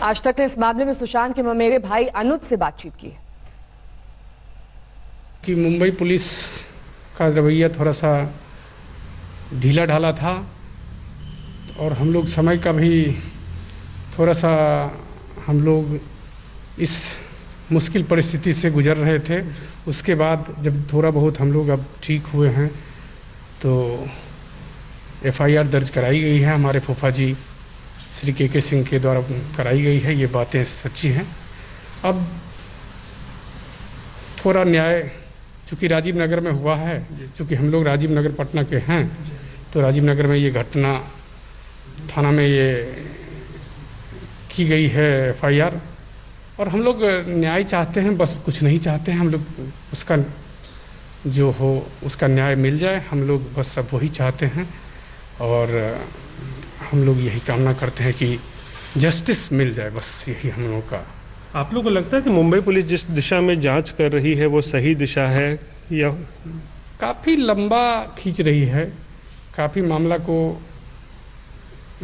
आज तक ने इस मामले में सुशांत के ममेरे भाई अनुज से बातचीत की कि मुंबई पुलिस का रवैया थोड़ा सा ढीला ढाला था और हम लोग समय का भी थोड़ा सा हम लोग इस मुश्किल परिस्थिति से गुजर रहे थे। उसके बाद जब थोड़ा बहुत हम लोग अब ठीक हुए हैं तो एफआईआर दर्ज कराई गई है। हमारे फूफा जी श्री के सिंह के द्वारा कराई गई है। ये बातें सच्ची हैं। अब थोड़ा न्याय चूँकि राजीव नगर में हुआ है, चूँकि हम लोग राजीव नगर पटना के हैं, तो राजीव नगर में ये घटना थाना में ये की गई है एफआईआर, और हम लोग न्याय चाहते हैं, बस कुछ नहीं चाहते हैं। हम लोग उसका जो हो उसका न्याय मिल जाए, हम लोग बस सब वही चाहते हैं और हम लोग यही कामना करते हैं कि जस्टिस मिल जाए, बस यही हम लोगों का। आप लोगों को लगता है कि मुंबई पुलिस जिस दिशा में जांच कर रही है वो सही दिशा है या काफ़ी लंबा खींच रही है, काफ़ी मामला को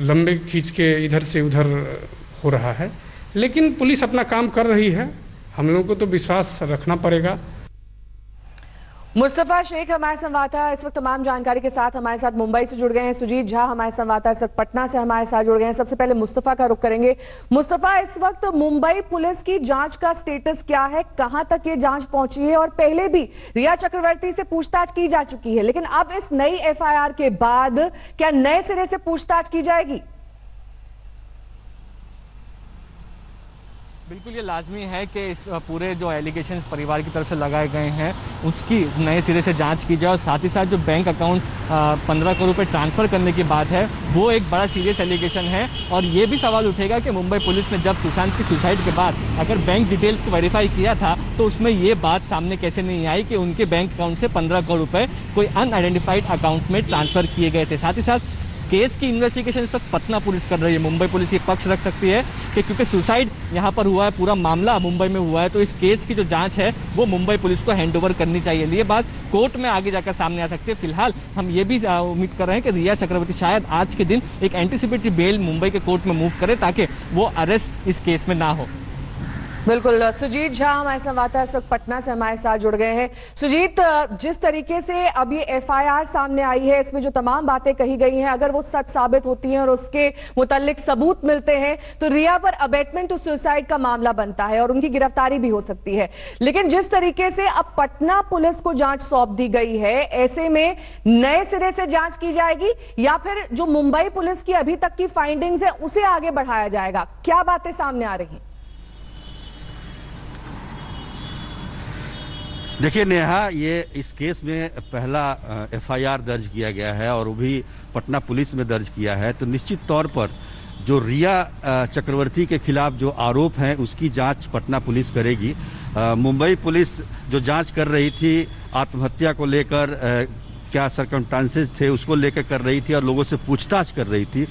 लंबे खींच के इधर से उधर हो रहा है, लेकिन पुलिस अपना काम कर रही है। हम लोगों को तो विश्वास रखना पड़ेगा। मुस्तफा शेख हमारे संवाददाता इस वक्त तमाम जानकारी के साथ हमारे साथ मुंबई से जुड़ गए हैं। सुजीत झा हमारे संवाददाता इस वक्त पटना से हमारे साथ जुड़ गए हैं। सबसे पहले मुस्तफा का रुख करेंगे। मुस्तफा, इस वक्त मुंबई पुलिस की जांच का स्टेटस क्या है, कहां तक ये जांच पहुंची है? और पहले भी रिया चक्रवर्ती से पूछताछ की जा चुकी है, लेकिन अब इस नई एफआईआर के बाद क्या नए सिरे से पूछताछ की जाएगी? बिल्कुल, ये लाजमी है कि इस पूरे जो एलिगेशंस परिवार की तरफ से लगाए गए हैं उसकी नए सिरे से जांच की जाए, और साथ ही साथ जो बैंक अकाउंट 15 करोड़ रुपए ट्रांसफ़र करने की बात है वो एक बड़ा सीरियस एलिगेशन है। और ये भी सवाल उठेगा कि मुंबई पुलिस ने जब सुशांत की सुसाइड के बाद अगर बैंक डिटेल्स को वेरीफाई किया था तो उसमें ये बात सामने कैसे नहीं आई कि उनके बैंक अकाउंट से 15 करोड़ रुपये कोई अनआइडेंटिफाइड अकाउंट्स में ट्रांसफ़र किए गए थे। साथ ही साथ केस की इन्वेस्टिगेशन इस वक्त पटना पुलिस कर रही है। मुंबई पुलिस ये पक्ष रख सकती है कि क्योंकि सुसाइड यहाँ पर हुआ है, पूरा मामला मुंबई में हुआ है, तो इस केस की जो जांच है वो मुंबई पुलिस को हैंडओवर करनी चाहिए। ये बात कोर्ट में आगे जाकर सामने आ सकती है। फिलहाल हम ये भी उम्मीद कर रहे हैं कि रिया चक्रवर्ती शायद आज के दिन एक एंटीसिपेटरी बेल मुंबई के कोर्ट में मूव करे ताकि वो अरेस्ट इस केस में ना हो। बिल्कुल, सुजीत झा हमारे संवाददाता इस वक्त पटना से हमारे साथ जुड़ गए हैं। सुजीत, जिस तरीके से अब ये एफआईआर सामने आई है, इसमें जो तमाम बातें कही गई हैं, अगर वो सच साबित होती हैं और उसके मुतालिक सबूत मिलते हैं तो रिया पर अबेटमेंट टू सुसाइड का मामला बनता है और उनकी गिरफ्तारी भी हो सकती है। लेकिन जिस तरीके से अब पटना पुलिस को जांच सौंप दी गई है, ऐसे में नए सिरे से जांच की जाएगी या फिर जो मुंबई पुलिस की अभी तक की फाइंडिंग्स है उसे आगे बढ़ाया जाएगा? क्या बातें सामने आ रही हैं? देखिए नेहा, ये इस केस में पहला एफआईआर दर्ज किया गया है और वो भी पटना पुलिस में दर्ज किया है, तो निश्चित तौर पर जो रिया चक्रवर्ती के खिलाफ जो आरोप हैं उसकी जांच पटना पुलिस करेगी। मुंबई पुलिस जो जांच कर रही थी आत्महत्या को लेकर, क्या सर्कमस्टांसेस थे उसको लेकर कर रही थी और लोगों से पूछताछ कर रही थी,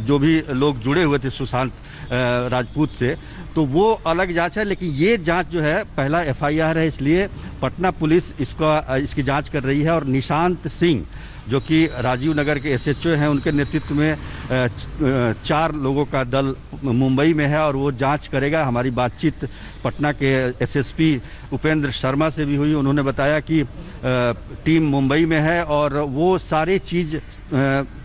जो भी लोग जुड़े हुए थे सुशांत राजपूत से, तो वो अलग जांच है। लेकिन ये जांच जो है पहला एफआईआर है, इसलिए पटना पुलिस इसकी जांच कर रही है। और निशांत सिंह जो कि राजीव नगर के एसएचओ हैं, उनके नेतृत्व में 4 लोगों का दल मुंबई में है और वो जांच करेगा। हमारी बातचीत पटना के एसएसपी उपेंद्र शर्मा से भी हुई। उन्होंने बताया कि टीम मुंबई में है और वो सारी चीज़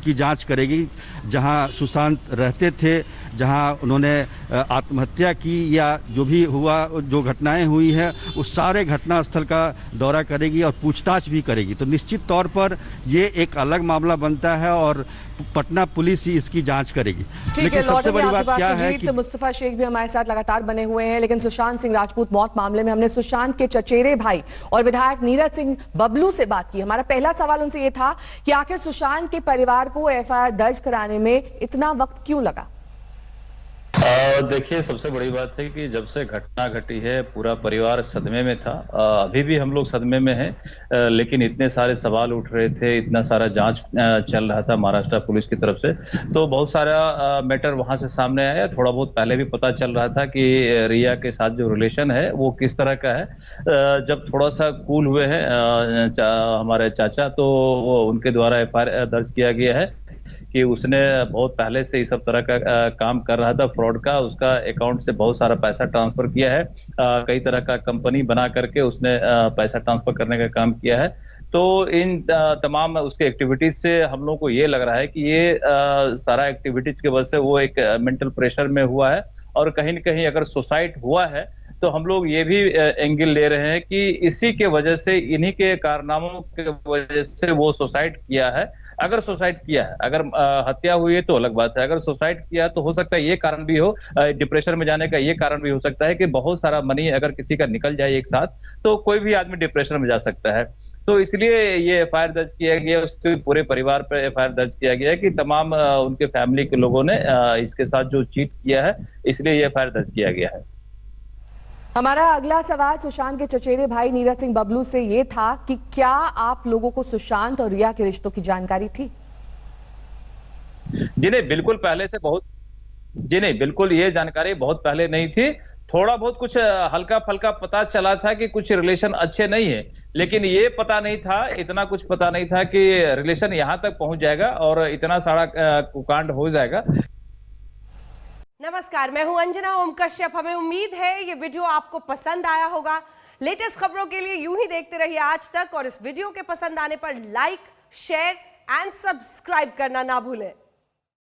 की जांच करेगी, जहां सुशांत रहते थे, जहां उन्होंने आत्महत्या की या जो भी हुआ, जो घटनाएं हुई हैं उस सारे घटना स्थल का दौरा करेगी और पूछताछ भी करेगी। तो निश्चित तौर पर ये एक अलग मामला बनता है और पटना पुलिस ही इसकी जांच करेगी। ठीक है, सबसे बड़ी बात क्या है कि मुस्तफा शेख भी हमारे साथ लगातार बने हुए हैं, लेकिन सुशांत सिंह राजपूत मौत मामले में हमने सुशांत के चचेरे भाई और विधायक नीरज सिंह बबलू से बात की। हमारा पहला सवाल उनसे ये था कि आखिर सुशांत के परिवार को एफआईआर दर्ज कराने में इतना वक्त क्यों लगा? देखिए, सबसे बड़ी बात है कि जब से घटना घटी है पूरा परिवार सदमे में था। अभी भी हम लोग सदमे में हैं, लेकिन इतने सारे सवाल उठ रहे थे, इतना सारा जांच चल रहा था महाराष्ट्र पुलिस की तरफ से, तो बहुत सारा मैटर वहां से सामने आया। थोड़ा बहुत पहले भी पता चल रहा था कि रिया के साथ जो रिलेशन है वो किस तरह का है। जब थोड़ा सा कूल हुए हैं हमारे चाचा, तो उनके द्वारा एफआईआर दर्ज किया गया है कि उसने बहुत पहले से इस सब तरह का काम कर रहा था फ्रॉड का, उसका अकाउंट से बहुत सारा पैसा ट्रांसफर किया है, कई तरह का कंपनी बना करके उसने पैसा ट्रांसफर करने का काम किया है। तो इन तमाम उसके एक्टिविटीज से हम लोग को ये लग रहा है कि ये सारा एक्टिविटीज की वजह से वो एक मेंटल प्रेशर में हुआ है, और कहीं न कहीं अगर सुसाइड हुआ है तो हम लोग ये भी एंगल ले रहे हैं कि इसी के वजह से, इन्हीं के कारनामों के वजह से वो सुसाइड किया है। अगर सुसाइड किया है, अगर हत्या हुई है तो अलग बात है, अगर सुसाइड किया तो हो सकता है ये कारण भी हो, डिप्रेशन में जाने का ये कारण भी हो सकता है कि बहुत सारा मनी अगर किसी का निकल जाए एक साथ तो कोई भी आदमी डिप्रेशन में जा सकता है। तो इसलिए ये एफआईआर दर्ज किया गया, उसके पूरे परिवार पर एफआईआर दर्ज किया गया है कि तमाम उनके फैमिली के लोगों ने इसके साथ जो चीट किया है, इसलिए ये एफआईआर दर्ज किया गया है। हमारा अगला सवाल सुशांत के चचेरे भाई नीरज सिंह बबलू से ये था कि क्या आप लोगों को सुशांत और रिया के रिश्तों की जानकारी थी? जी नहीं, बिल्कुल पहले से बहुत जी नहीं, बिल्कुल ये जानकारी बहुत पहले नहीं थी। थोड़ा बहुत कुछ हल्का फल्का पता चला था कि कुछ रिलेशन अच्छे नहीं है, लेकिन ये पता नहीं था, इतना कुछ पता नहीं था कि रिलेशन यहां तक पहुंच जाएगा और इतना सारा कुकांड हो जाएगा। नमस्कार, मैं हूं अंजना ओम कश्यप। हमें उम्मीद है ये वीडियो आपको पसंद आया होगा। लेटेस्ट खबरों के लिए यूं ही देखते रहिए आज तक, और इस वीडियो के पसंद आने पर लाइक, शेयर एंड सब्सक्राइब करना ना भूलें।